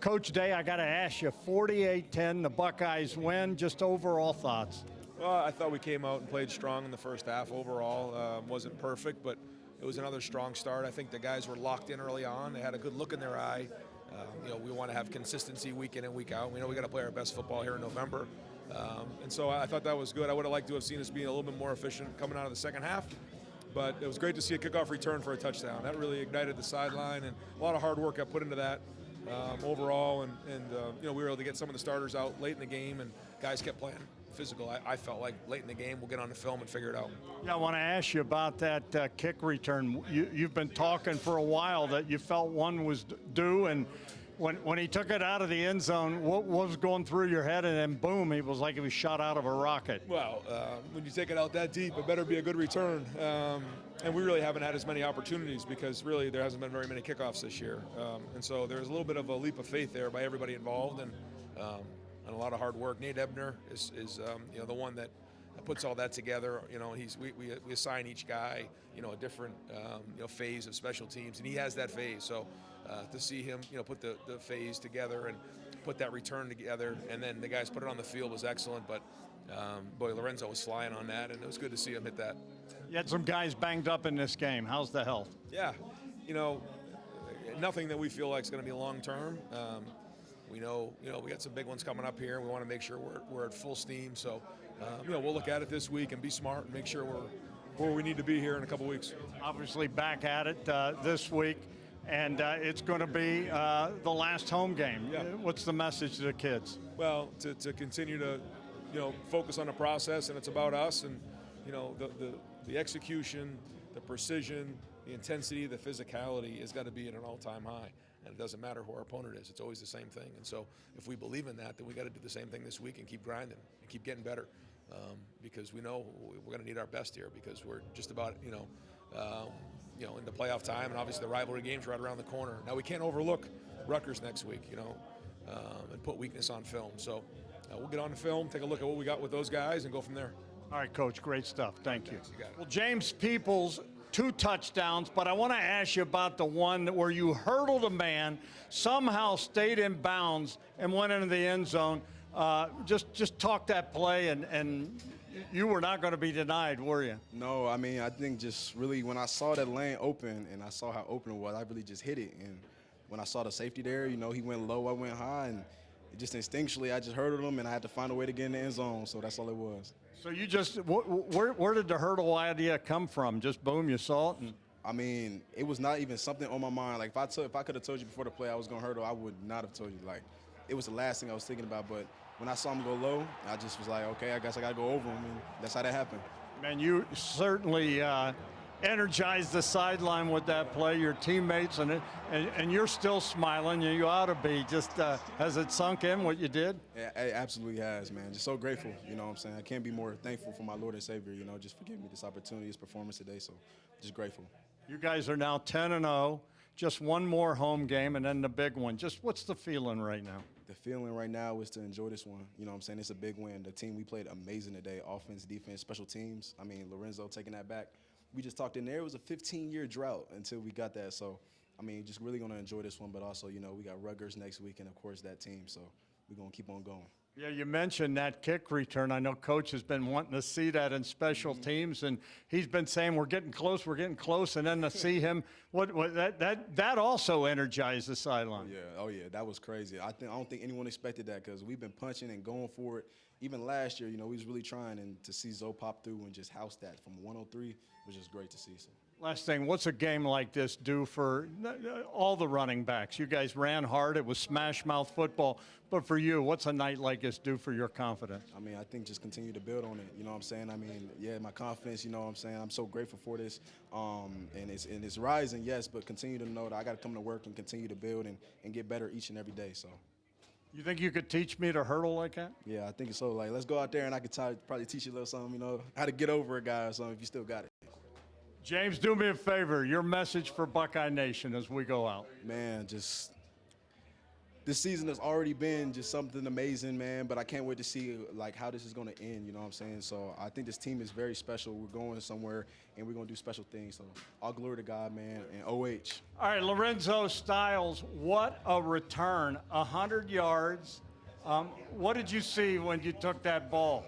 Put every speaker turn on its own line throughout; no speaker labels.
Coach Day, I got to ask you, 48-10, the Buckeyes win. Just overall thoughts.
Well, I thought we came out and played strong in the first half overall. Wasn't perfect, but it was another strong start. I think the guys were locked in early on. They had a good look in their eye. We want to have consistency week in and week out. We know we got to play our best football here in November. And so I thought that was good. I would have liked to have seen us being a little bit more efficient coming out of the second half. But it was great to see a kickoff return for a touchdown. That really ignited the sideline, and a lot of hard work got put into that overall. And we were able to get some of the starters out late in the game, and guys kept playing physical. I felt like late in the game, we'll get on the film and figure it out.
Yeah, I want to ask you about that kick return. You've been talking for a while that you felt one was due, and when he took it out of the end zone, what was going through your head? And then boom, it was like he was shot out of a rocket.
Well, when you take it out that deep, it better be a good return. And we really haven't had as many opportunities because really there hasn't been very many kickoffs this year. And so there's a little bit of a leap of faith there by everybody involved, and a lot of hard work. Nate Ebner is the one that puts all that together. We assign each guy a different phase of special teams, and he has that phase. So to see him put the phase together and put that return together, and then the guys put it on the field was excellent. But boy, Lorenzo was flying on that, and it was good to see him hit that.
You had some guys banged up in this game. How's the health?
Yeah, nothing that we feel like is going to be long term. We know, we got some big ones coming up here. We want to make sure we're at full steam. So, we'll look at it this week and be smart and make sure we're where we need to be here in a couple weeks.
Obviously back at it this week, and it's going to be the last home game.
Yeah.
What's the message to the kids?
Well, to continue to, focus on the process, and it's about us, and, the execution, the precision, the intensity, the physicality has got to be at an all-time high. And it doesn't matter who our opponent is. It's always the same thing. And so if we believe in that, then we got to do the same thing this week and keep grinding and keep getting better, because we know we're going to need our best here, because we're just about, into playoff time, and obviously the rivalry game's right around the corner. Now we can't overlook Rutgers next week, and put weakness on film. So we'll get on the film, take a look at what we got with those guys, and go from there.
All right, Coach, great stuff. Thank you.
You got it.
Well, James Peoples, 2 touchdowns, but I want to ask you about the one where you hurdled a man, somehow stayed in bounds, and went into the end zone. Just talk that play, and you were not going to be denied, were you?
No, I mean, I think just really when I saw that lane open and I saw how open it was, I really just hit it. And when I saw the safety there, he went low, I went high, and just instinctually I just hurdled him, and I had to find a way to get in the end zone, so that's all it was.
So you just, where did the hurdle idea come from? Just boom, you saw it? And
I mean, it was not even something on my mind. Like if I could have told you before the play I was going to hurdle, I would not have told you. Like, it was the last thing I was thinking about. But when I saw him go low, I just was like, okay, I guess I got to go over him, and that's how that happened.
Man, you certainly energized the sideline with that play, your teammates, and you're still smiling. You ought to be. Just has it sunk in what you did?
Yeah, it absolutely has, man. Just so grateful, you know what I'm saying? I can't be more thankful for my Lord and Savior, just for giving me this opportunity, this performance today. So just grateful.
You guys are now 10-0, just one more home game, and then the big one. Just what's the feeling right now?
The feeling right now is to enjoy this one. You know what I'm saying? It's a big win. The team, we played amazing today, offense, defense, special teams. I mean, Lorenzo taking that back. We just talked in there. It was a 15-year drought until we got that. So, I mean, just really going to enjoy this one. But also, we got Rutgers next week and, of course, that team. So we're going to keep on going. Yeah,
you mentioned that kick return. I know Coach has been wanting to see that in special teams, and he's been saying we're getting close, and then to see him, that also energized the sideline.
Oh yeah, that was crazy. I don't think anyone expected that, because we've been punching and going for it. Even last year, we was really trying, and to see Zoe pop through and just house that from 103 was just great to see. So.
Last thing, what's a game like this do for all the running backs? You guys ran hard. It was smash-mouth football. But for you, what's a night like this do for your confidence?
I mean, I think just continue to build on it. You know what I'm saying? I mean, yeah, my confidence, you know what I'm saying? I'm so grateful for this. And it's rising, yes, but continue to know that I got to come to work and continue to build and get better each and every day. So.
You think you could teach me to hurdle like that?
Yeah, I think so. Like, let's go out there and I could probably teach you a little something, how to get over a guy or something if you still got it.
James, do me a favor. Your message for Buckeye Nation as we go out.
Man, just this season has already been just something amazing, man. But I can't wait to see like how this is going to end. You know what I'm saying? So I think this team is very special. We're going somewhere, and we're going to do special things. So all glory to God, man, and OH.
All right, Lorenzo Styles, what a return! 100 yards. What did you see when you took that ball?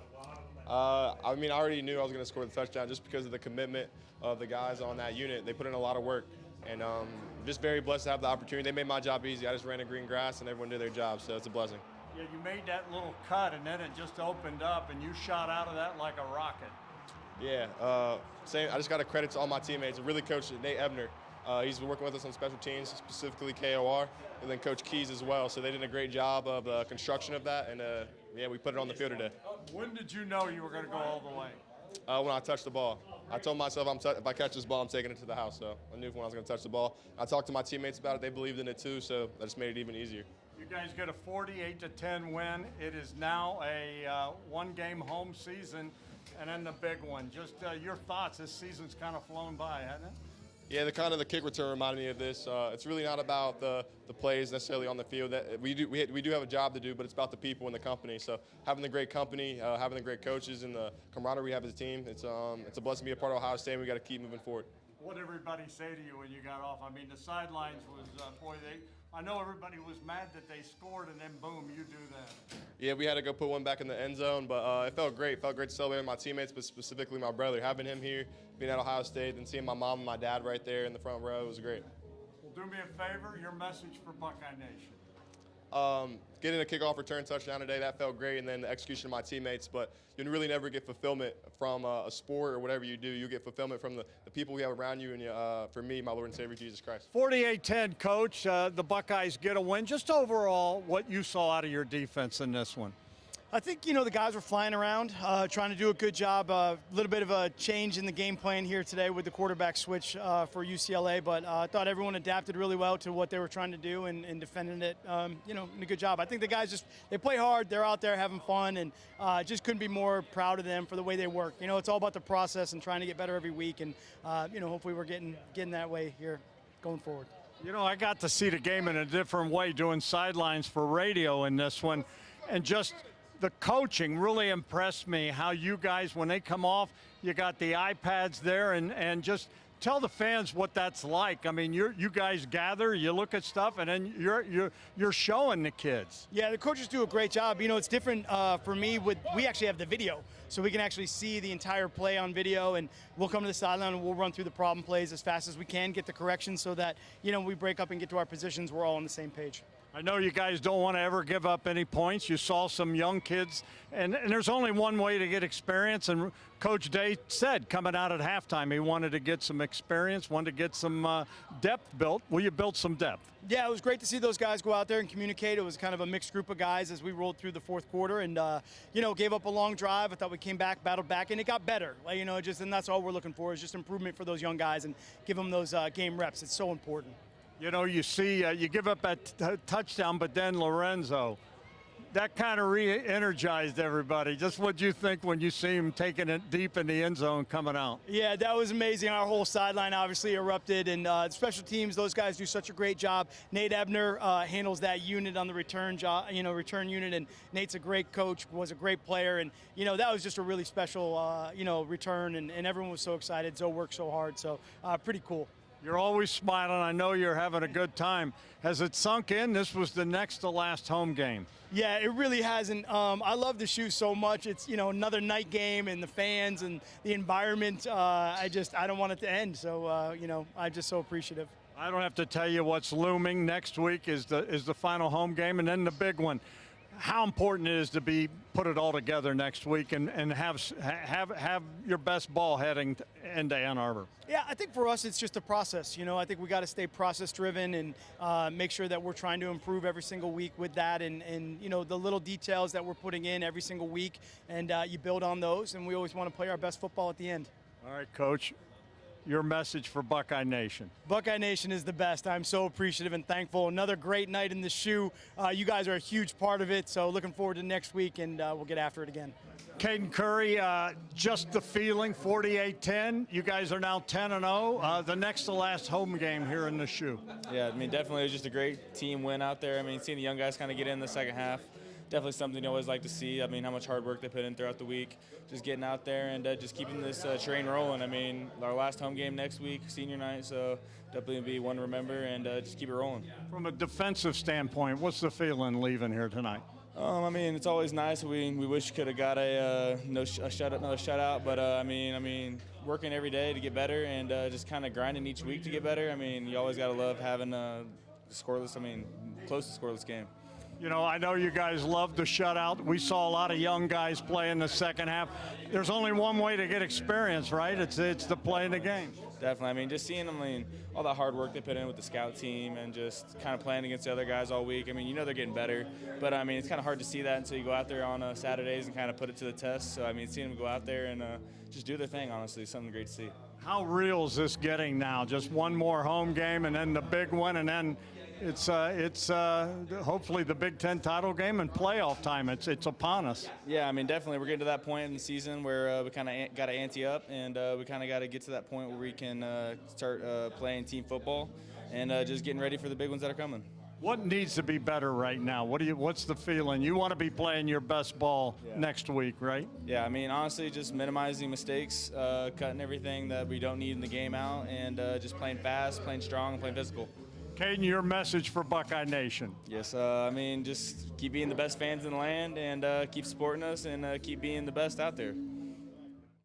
I mean, I already knew I was going to score the touchdown just because of the commitment of the guys on that unit. They put in a lot of work, and just very blessed to have the opportunity. They made my job easy. I just ran in green grass, and everyone did their job, so it's a blessing.
Yeah, you made that little cut, and then it just opened up, and you shot out of that like a rocket.
Yeah, same. I just got to credit to all my teammates. Really, Coach Nate Ebner. He's been working with us on special teams, specifically KOR, and then Coach Keys as well. So they did a great job of the construction of that, and yeah, we put it on the field today.
When did you know you were going to go all the way?
When I touched the ball. I told myself if I catch this ball, I'm taking it to the house. So I knew when I was going to touch the ball. I talked to my teammates about it. They believed in it too, so that just made it even easier.
You guys get a 48-10 win. It is now a one-game home season, and then the big one. Just your thoughts. This season's kind of flown by, hasn't it?
Yeah, the kick return reminded me of this. It's really not about the plays necessarily on the field. That we do have a job to do, but it's about the people in the company. So having the great company, having the great coaches, and the camaraderie we have as a team, it's a blessing to be a part of Ohio State. And we got to keep moving forward.
What did everybody say to you when you got off? I mean, the sidelines was I know everybody was mad that they scored, and then boom, you do that.
Yeah, we had to go put one back in the end zone, but it felt great. It felt great to celebrate with my teammates, but specifically my brother. Having him here, being at Ohio State, and seeing my mom and my dad right there in the front row, it was great.
Well, do me a favor, your message for Buckeye Nation.
Getting a kickoff return touchdown today, that felt great, and then the execution of my teammates. But you really never get fulfillment from a sport or whatever you do. You get fulfillment from the people we have around you, and for me, my Lord and Savior, Jesus Christ.
48-10, Coach. The Buckeyes get a win. Just overall, what you saw out of your defense in this one?
I think, the guys were flying around, trying to do a good job. A little bit of a change in the game plan here today with the quarterback switch for UCLA, but I thought everyone adapted really well to what they were trying to do and defending it, in a good job. I think the guys they play hard. They're out there having fun, and just couldn't be more proud of them for the way they work. It's all about the process and trying to get better every week, and, hopefully we're getting that way here going forward.
I got to see the game in a different way doing sidelines for radio in this one, and just the coaching really impressed me, how you guys, when they come off, you got the iPads there, and just tell the fans what that's like. I mean, you guys gather, you look at stuff, and then you're showing the kids.
Yeah, the coaches do a great job. It's different for me. We actually have the video, so we can actually see the entire play on video, and we'll come to the sideline and we'll run through the problem plays as fast as we can, get the corrections so that, we break up and get to our positions, we're all on the same page.
I know you guys don't want to ever give up any points. You saw some young kids, and there's only one way to get experience, and Coach Day said coming out at halftime he wanted to get some experience, wanted to get some depth built. Well, you built some depth.
Yeah, it was great to see those guys go out there and communicate. It was kind of a mixed group of guys as we rolled through the fourth quarter, and gave up a long drive. I thought we came back, battled back, and it got better. And that's all we're looking for is just improvement for those young guys and give them those game reps. It's so important.
You see, you give up that touchdown, but then Lorenzo, that kind of re-energized everybody. Just what you think when you see him taking it deep in the end zone coming out?
Yeah, that was amazing. Our whole sideline obviously erupted, and the special teams, those guys do such a great job. Nate Ebner handles that unit on the return return unit, and Nate's a great coach, was a great player, and that was just a really special return, and everyone was so excited. Zoe worked so hard, so pretty cool.
You're always smiling. I know you're having a good time. Has it sunk in? This was the next to last home game.
Yeah, it really hasn't. I love the shoe so much. It's, another night game and the fans and the environment. I don't want it to end. So, I'm just so appreciative.
I don't have to tell you what's looming. Next week is the final home game, and then the big one. How important it is to put it all together next week and have your best ball heading into Ann Arbor.
Yeah, I think for us it's just a process. I think we got to stay process driven and make sure that we're trying to improve every single week with that, and the little details that we're putting in every single week, and you build on those, and we always want to play our best football at the end.
All right, Coach. your message for Buckeye Nation.
Buckeye Nation is the best. I'm so appreciative and thankful. Another great night in the shoe. You guys are a huge part of it, so looking forward to next week, and we'll get after it again.
Caden Curry, just the feeling, 48-10. You guys are now 10-0. The next to last home game here in the shoe.
Yeah, I mean, definitely it was just a great team win out there. I mean, seeing the young guys kind of get in the second half, definitely something you always like to see. I mean, how much hard work they put in throughout the week, just getting out there and just keeping this train rolling. I mean, our last home game next week, senior night, so definitely be one to remember and just keep it rolling.
From a defensive standpoint, what's the feeling leaving here tonight?
I mean, it's always nice. We wish could have got another shutout, but I mean, working every day to get better and just kind of grinding each week to get better. I mean, you always got to love having a close to scoreless game.
You know, I know you guys love the shutout. We saw a lot of young guys play in the second half. There's only one way to get experience, right? It's to play in the game.
Definitely. I mean, just seeing them, all that hard work they put in with the scout team and just kind of playing against the other guys all week. I mean, you know they're getting better, but I mean, it's kind of hard to see that until you go out there on Saturdays and kind of put it to the test. So, I mean, seeing them go out there and just do their thing, honestly, is something great to see.
How real is this getting now? Just one more home game and then the big one, and then it's hopefully the Big Ten title game and playoff time. It's upon us.
Yeah, I mean, definitely. We're getting to that point in the season where we kind of got to ante up, and we kind of got to get to that point where we can start playing team football and just getting ready for the big ones that are coming.
What needs to be better right now? What's the feeling? You want to be playing your best ball next week, right?
Yeah, I mean, honestly, just minimizing mistakes, cutting everything that we don't need in the game out, and just playing fast, playing strong, and playing physical.
Caden, your message for Buckeye Nation.
Yes, I mean, just keep being the best fans in the land and keep supporting us and keep being the best out there.